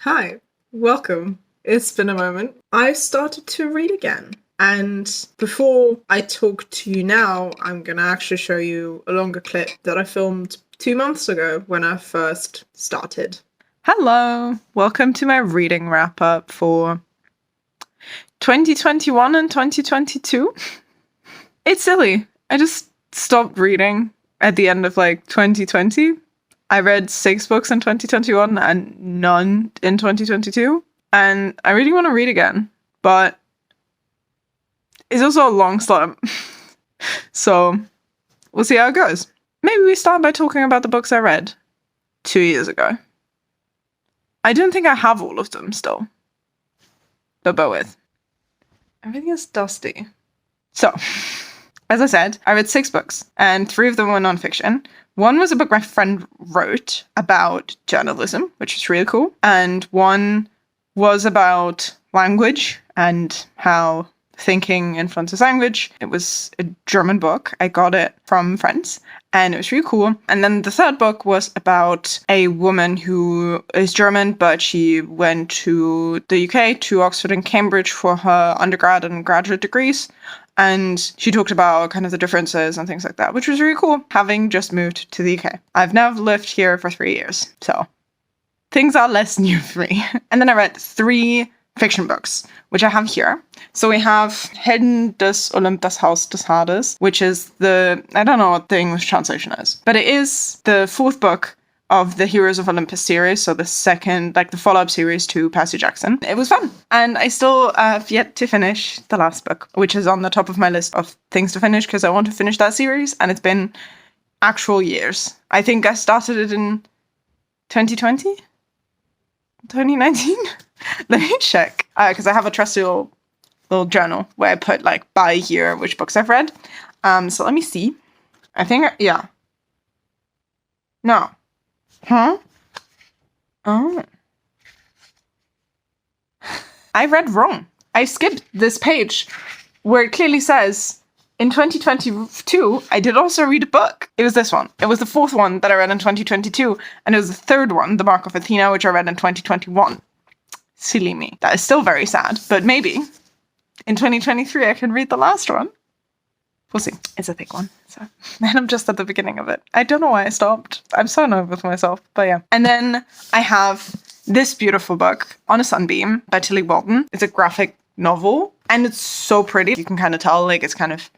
Hi, welcome. It's been a moment. I started to read again. And before I talk to you now, I'm going to actually show you a longer clip that I filmed 2 months ago when I first started. Hello, welcome to my reading wrap up for 2021 and 2022. It's silly. I just stopped reading at the end of 2020. I read 6 books in 2021 and none in 2022. And I really want to read again, but it's also a long slump. So we'll see how it goes. Maybe we start by talking about the books I read 2 years ago. I don't think I have all of them still. But bear with. Everything is dusty. So, as I said, I read 6 books, and 3 of them were nonfiction. One was a book my friend wrote about journalism, which was really cool. And one was about language and how thinking influences language. It was a German book. I got it from friends, and it was really cool. And then the third book was about a woman who is German, but she went to the UK, to Oxford and Cambridge for her undergrad and graduate degrees. And she talked about kind of the differences and things like that, which was really cool, having just moved to the UK. I've now lived here for 3 years, so things are less new for me. And then I read 3 fiction books, which I have here. So we have Helden des Olymp, das Haus des Hades, which is I don't know what the English translation is, but it is the 4th book of the Heroes of Olympus series, so the second, the follow-up series to Percy Jackson. It was fun, and I still have yet to finish the last book, which is on the top of my list of things to finish, because I want to finish that series, and it's been actual years. I think I started it in 2020? 2019? Let me check, because I have a trusty little journal where I put by year which books I've read. So let me see. I think, yeah. No. Huh? Oh. I read wrong. I skipped this page where it clearly says, in 2022, I did also read a book. It was this one. It was the 4th one that I read in 2022, and it was the 3rd one, The Mark of Athena, which I read in 2021. Silly me. That is still very sad, but maybe in 2023 I can read the last one. We'll see. It's a thick one, so. And I'm just at the beginning of it. I don't know why I stopped. I'm so annoyed with myself, but yeah. And then I have this beautiful book, On a Sunbeam, by Tilly Walton. It's a graphic novel, and it's so pretty. You can kind of tell, it's kind of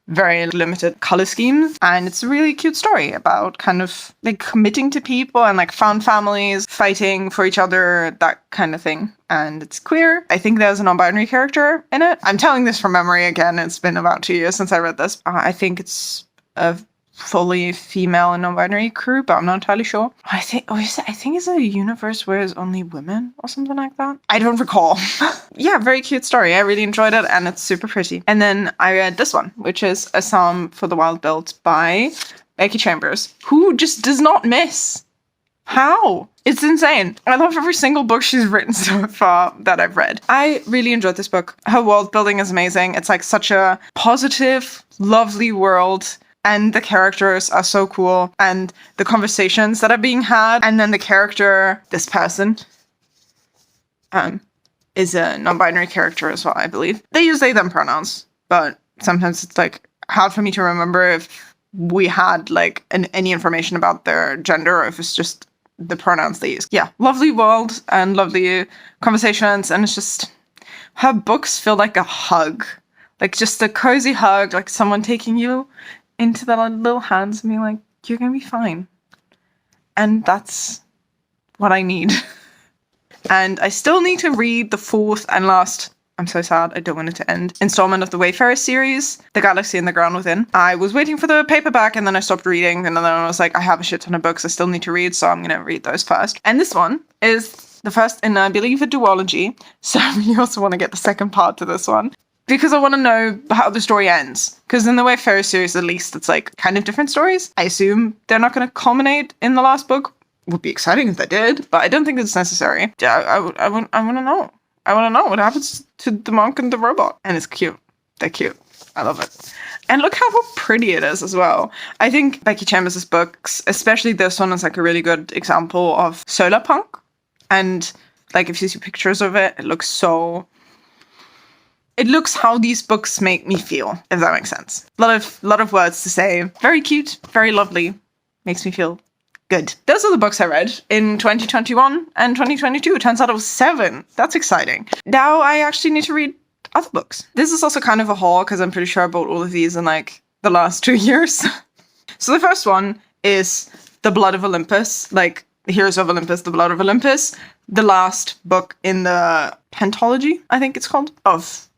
very limited color schemes, and it's a really cute story about kind of committing to people and found families fighting for each other, that kind of thing. And it's queer. I think there's a non-binary character in it. I'm telling this from memory again. It's been about 2 years since I read this. I think it's a fully female and non-binary crew, but I'm not entirely sure. I think it's a universe where it's only women or something like that. I don't recall. Yeah, very cute story. I really enjoyed it, and it's super pretty. And then I read this one, which is A Psalm for the Wild-Built by Becky Chambers, who just does not miss. How? It's insane. I love every single book she's written so far that I've read. I really enjoyed this book. Her world building is amazing. It's such a positive, lovely world. And the characters are so cool, and the conversations that are being had, and then the character, this person, is a non-binary character as well, I believe. They use they, them pronouns, but sometimes it's hard for me to remember if we had any information about their gender, or if it's just the pronouns they use. Yeah, lovely world and lovely conversations, and it's just, her books feel like a hug. Just a cozy hug, someone taking you into their little hands and being you're gonna be fine. And that's what I need. And I still need to read the 4th and last, I'm so sad, I don't want it to end, installment of the Wayfarer series, The Galaxy and the Ground Within. I was waiting for the paperback, and then I stopped reading, and then I was I have a shit ton of books I still need to read, so I'm gonna read those first. And this one is the first in, I believe, a duology, so I really also want to get the second part to this one, because I want to know how the story ends. Because in the Wayfarer series, at least, it's kind of different stories. I assume they're not going to culminate in the last book. Would be exciting if they did, but I don't think it's necessary. Yeah, I want to know. I want to know what happens to the monk and the robot. And it's cute. They're cute. I love it. And look how pretty it is as well. I think Becky Chambers' books, especially this one, is a really good example of solar punk. And Like, if you see pictures of it, it looks so... It looks how these books make me feel, if that makes sense. A lot of words to say. Very cute, very lovely. Makes me feel good. Those are the books I read in 2021 and 2022. It turns out it was 7. That's exciting. Now I actually need to read other books. This is also kind of a haul because I'm pretty sure I bought all of these in like the last 2 years. So the first one is The Blood of Olympus, like The Heroes of Olympus, The Blood of Olympus, the last book in the pentology, I think it's called, of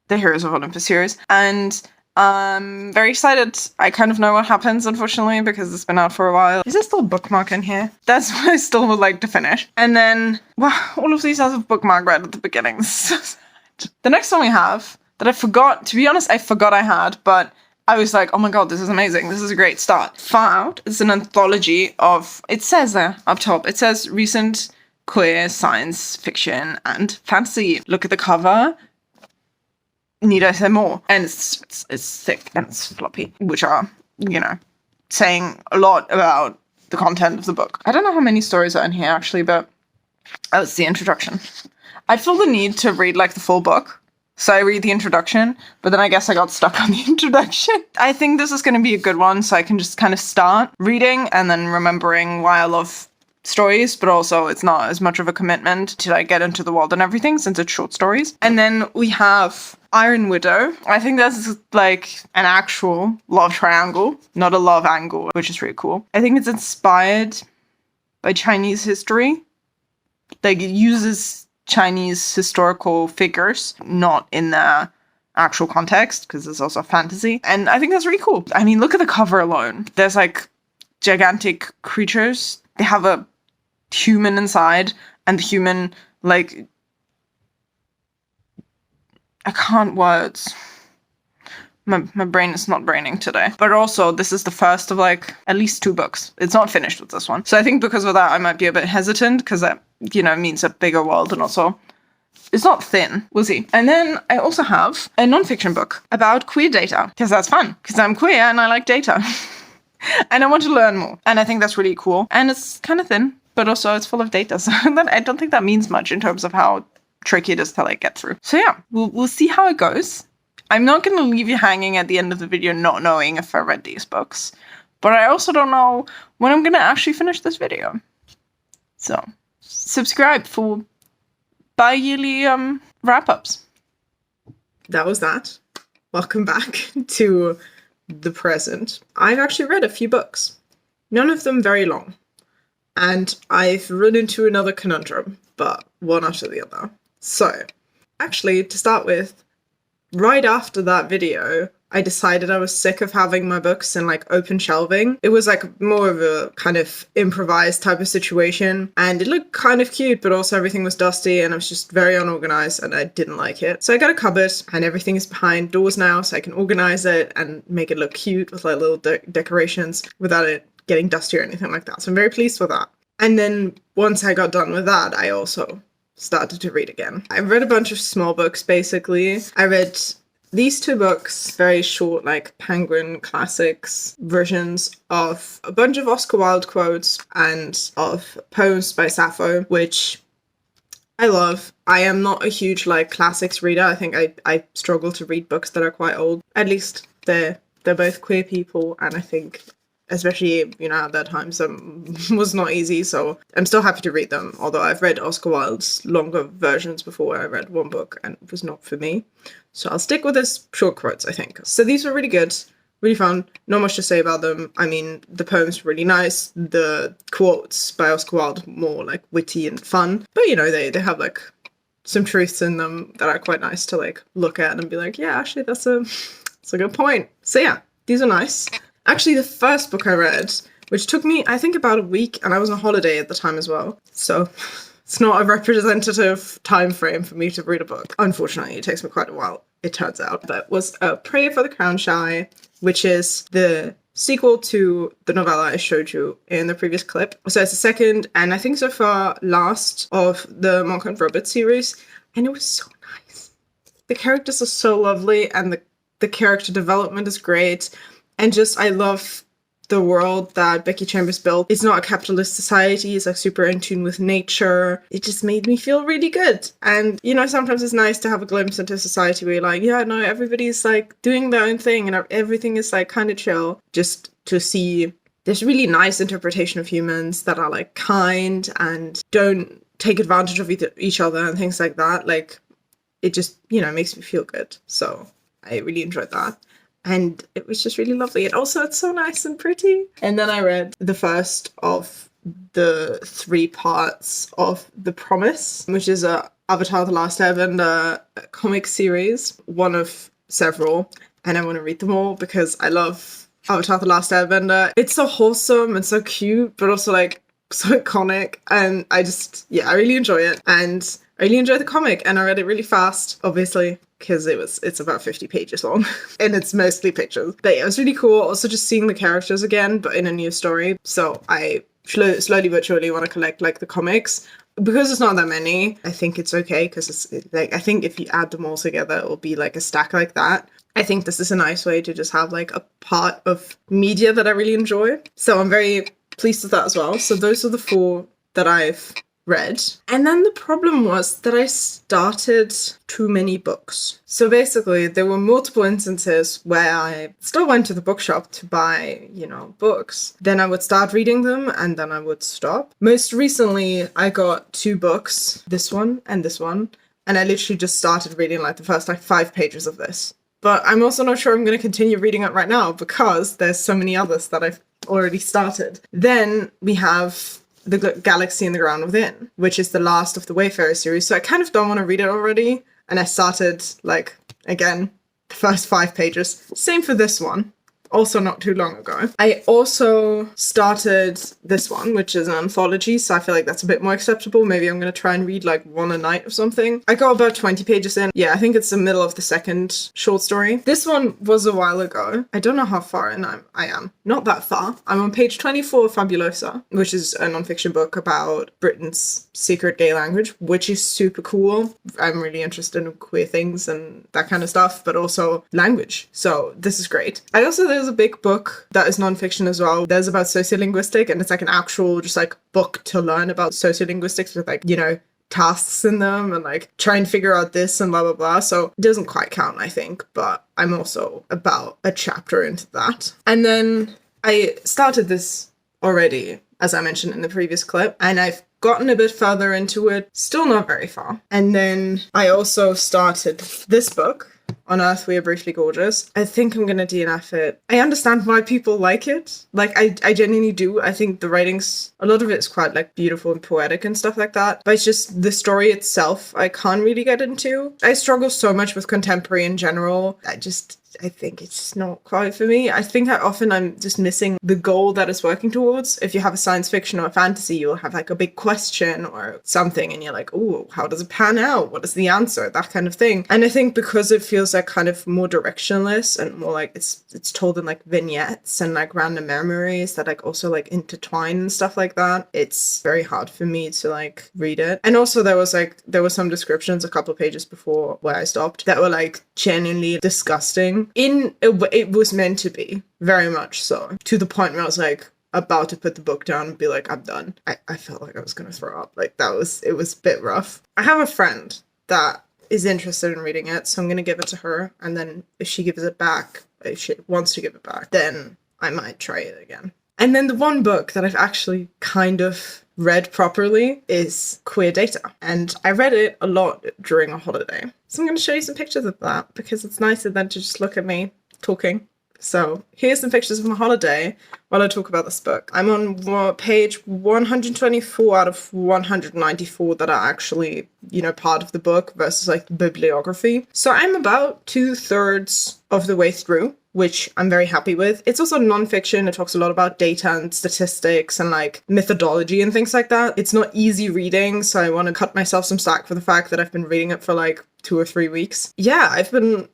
the Heroes of Olympus series. And I'm very excited. I kind of know what happens, unfortunately, because it's been out for a while. Is there still a bookmark in here? That's what I still would like to finish. And then, well, all of these have a bookmark right at the beginning. This is so sad. The next one we have, that I forgot, to be honest, I forgot I had, but I was like, oh my god, this is amazing. This is a great start. Far Out is an anthology of, it says there up top, it says recent queer science fiction and fantasy. Look at the cover. Need I say more? And it's thick and it's floppy, which are, you know, saying a lot about the content of the book. I don't know how many stories are in here actually, but oh, it's the introduction. I feel the need to read like the full book. So I read the introduction, but then I guess I got stuck on the introduction. I think this is going to be a good one, so I can just kind of start reading and then remembering why I love stories, but also it's not as much of a commitment to like get into the world and everything since it's short stories. And then we have Iron Widow. I think that's like an actual love triangle, not a love angle, which is really cool. I think it's inspired by Chinese history. Like, it uses Chinese historical figures, not in the actual context, because it's also fantasy. And I think that's really cool. I mean, look at the cover alone. There's like gigantic creatures. They have a human inside, and the human, like, I can't words. My brain is not braining today. But also, this is the first of like at least 2 books. It's not finished with this one. So I think because of that, I might be a bit hesitant, because that, you know, means a bigger world, and also it's not thin. We'll see. And then I also have a nonfiction book about queer data, because that's fun, because I'm queer and I like data. And I want to learn more. And I think that's really cool. And it's kind of thin, but also it's full of data. So I don't think that means much in terms of how tricky it is to like get through. So yeah, we'll see how it goes. I'm not going to leave you hanging at the end of the video not knowing if I read these books. But I also don't know when I'm going to actually finish this video. So subscribe for bi-yearly wrap-ups. That was that. Welcome back to the present. I've actually read a few books. None of them very long. And I've run into another conundrum, but one after the other. So, actually, to start with, right after that video, I decided I was sick of having my books in like open shelving. It was like more of a kind of improvised type of situation, and it looked kind of cute, but also everything was dusty and I was just very unorganized and I didn't like it. So I got a cupboard and everything is behind doors now, so I can organize it and make it look cute with like little decorations without it getting dusty or anything like that. So I'm very pleased with that. And then once I got done with that, I also started to read again. I read a bunch of small books, basically. I read these 2 books, very short, like Penguin Classics versions of a bunch of Oscar Wilde quotes and of poems by Sappho, which I love. I am not a huge like classics reader. I think I struggle to read books that are quite old. At least they're both queer people, and I think especially, you know, at that time, was not easy, so I'm still happy to read them, although I've read Oscar Wilde's longer versions before. I read one book and it was not for me. So I'll stick with his short quotes, I think. So these were really good, really fun, not much to say about them. I mean, the poems were really nice, the quotes by Oscar Wilde more like witty and fun, but you know, they have like some truths in them that are quite nice to like look at and be like, yeah, actually that's a good point. So yeah, these are nice. Actually, the first book I read, which took me, I think, about a week, and I was on holiday at the time as well, so it's not a representative time frame for me to read a book. Unfortunately, it takes me quite a while, it turns out. But was Prayer for the Crown Shy, which is the sequel to the novella I showed you in the previous clip. So it's the second, and I think so far last, of the Monk and Robert series, and it was so nice. The characters are so lovely, and the character development is great. And just, I love the world that Becky Chambers built. It's not a capitalist society. It's like super in tune with nature. It just made me feel really good. And, you know, sometimes it's nice to have a glimpse into society where you're like, yeah, no, everybody's like doing their own thing and everything is like kind of chill. Just to see this really nice interpretation of humans that are like kind and don't take advantage of each other and things like that. Like, it just, you know, makes me feel good. So I really enjoyed that. And it was just really lovely. And also it's so nice and pretty. And then I read the first of the 3 parts of The Promise, which is a Avatar The Last Airbender comic series, one of several. And I want to read them all because I love Avatar The Last Airbender. It's so wholesome and so cute, but also like so iconic. And I really enjoy it. And I really enjoyed the comic, and I read it really fast, obviously, because it's about 50 pages long, and it's mostly pictures. But yeah, it was really cool. Also just seeing the characters again, but in a new story. So I slowly but surely want to collect like the comics. Because it's not that many, I think it's okay, because it's like, I think if you add them all together, it will be like a stack like that. I think this is a nice way to just have like a part of media that I really enjoy. So I'm very pleased with that as well. So those are the 4 that I've read. And then the problem was that I started too many books. So basically there were multiple instances where I still went to the bookshop to buy, you know, books. Then I would start reading them and then I would stop. Most recently I got 2 books, this one, and I literally just started reading like the first like 5 pages of this. But I'm also not sure I'm going to continue reading it right now because there's so many others that I've already started. Then we have The Galaxy and the Ground Within, which is the last of the Wayfarer series. So I kind of don't want to read it already. And I started, like, again, the first 5 pages. Same for this one. Also not too long ago. I also started this one, which is an anthology, so I feel like that's a bit more acceptable. Maybe I'm going to try and read like 1 a night or something. I got about 20 pages in. Yeah, I think it's the middle of the second short story. This one was a while ago. I don't know how far in I am. Not that far. I'm on page 24 of Fabulosa, which is a nonfiction book about Britain's secret gay language, which is super cool. I'm really interested in queer things and that kind of stuff, but also language. So this is great. There's a big book that is nonfiction as well. There's about sociolinguistic, and it's like an actual just like book to learn about sociolinguistics with like, you know, tasks in them and like try and figure out this and blah blah blah. So it doesn't quite count, I think, but I'm also about a chapter into that. And then I started this already, as I mentioned in the previous clip, and I've gotten a bit further into it, still not very far. And then I also started this book, On Earth We Are Briefly Gorgeous. I think I'm gonna DNF it. I understand why people like it. Like, I genuinely do. I think the writing's, a lot of it's quite like beautiful and poetic and stuff like that. But it's just the story itself I can't really get into. I struggle so much with contemporary in general. I think it's just not quite for me. I think I'm just missing the goal that it's working towards. If you have a science fiction or a fantasy, you'll have like a big question or something and you're like, oh, how does it pan out? What is the answer? That kind of thing. And I think because it feels like kind of more directionless and more like it's told in like vignettes and like random memories that like also like intertwine and stuff like that, it's very hard for me to like read it. And also there were some descriptions a couple of pages before where I stopped that were like genuinely disgusting. It was meant to be, very much so, to the point where I was like about to put the book down and be like, I'm done. I felt like I was gonna throw up. Like it was a bit rough. I have a friend that is interested in reading it, so I'm gonna give it to her, and then if she wants to give it back, then I might try it again. And then the one book that I've actually kind of read properly is Queer Data. And I read it a lot during a holiday. So I'm going to show you some pictures of that because it's nicer than to just look at me talking. So here's some pictures of my holiday while I talk about this book. I'm on page 124 out of 194 that are actually, you know, part of the book versus like the bibliography. So I'm about 2/3 of the way through, which I'm very happy with. It's also nonfiction. It talks a lot about data and statistics and like methodology and things like that. It's not easy reading, so I want to cut myself some slack for the fact that I've been reading it for like 2 or 3 weeks. Yeah, I've been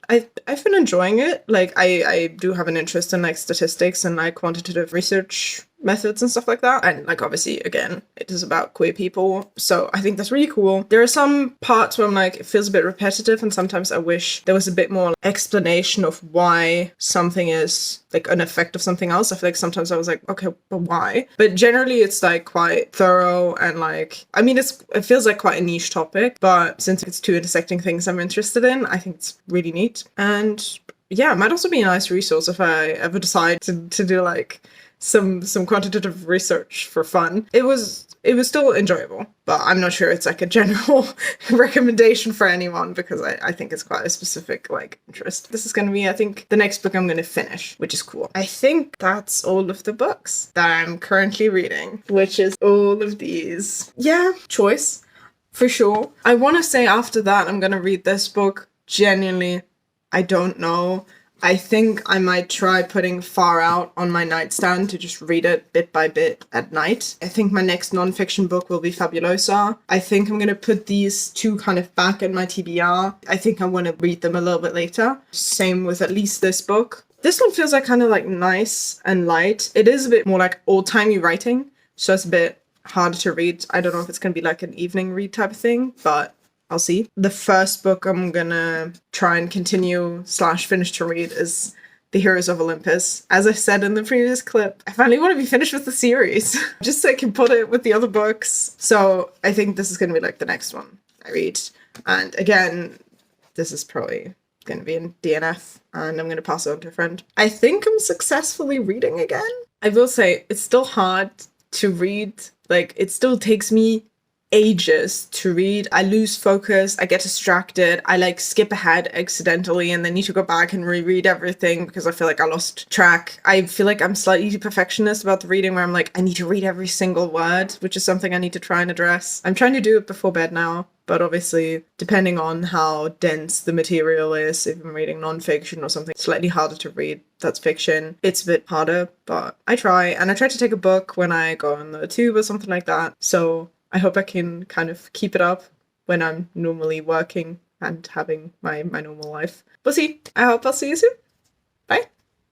enjoying it. Like I do have an interest in like statistics and like quantitative research methods and stuff like that. And like obviously again, it is about queer people. So I think that's really cool. There are some parts where I'm like, it feels a bit repetitive, and sometimes I wish there was a bit more explanation of why something is like an effect of something else. I feel like sometimes I was like, okay, but why? But generally it's like quite thorough, and like, I mean, it feels like quite a niche topic, but since it's two intersecting things I'm interested in, I think it's really neat. And yeah, it might also be a nice resource if I ever decide to do like some quantitative research for fun. It was still enjoyable, but I'm not sure it's like a general recommendation for anyone, because I think it's quite a specific like interest. This is going to be, I think, the next book I'm going to finish, which is cool. I think that's all of the books that I'm currently reading, which is all of these. Yeah, choice for sure. I want to say after that I'm going to read this book. Genuinely, I don't know. I think I might try putting Far Out on my nightstand to just read it bit by bit at night. I think my next nonfiction book will be Fabulosa. I think I'm going to put these two kind of back in my TBR. I think I'm going to read them a little bit later. Same with at least this book. This one feels like kind of like nice and light. It is a bit more like old-timey writing, so it's a bit harder to read. I don't know if it's going to be like an evening read type of thing, but I'll see. The first book I'm gonna try and continue / finish to read is The Heroes of Olympus. As I said in the previous clip, I finally want to be finished with the series, just so I can put it with the other books. So I think this is gonna be like the next one I read. And again, this is probably gonna be in DNF, and I'm gonna pass it on to a friend. I think I'm successfully reading again. I will say, it's still hard to read. Like, it still takes me ages to read. I lose focus, I get distracted, I like skip ahead accidentally and then need to go back and reread everything because I feel like I lost track. I feel like I'm slightly perfectionist about the reading, where I'm like, I need to read every single word, which is something I need to try and address. I'm trying to do it before bed now, but obviously depending on how dense the material is, if I'm reading non-fiction or something slightly harder to read that's fiction, it's a bit harder, but I try. And I try to take a book when I go on the tube or something like that, so I hope I can kind of keep it up when I'm normally working and having my normal life. We'll see. I hope I'll see you soon.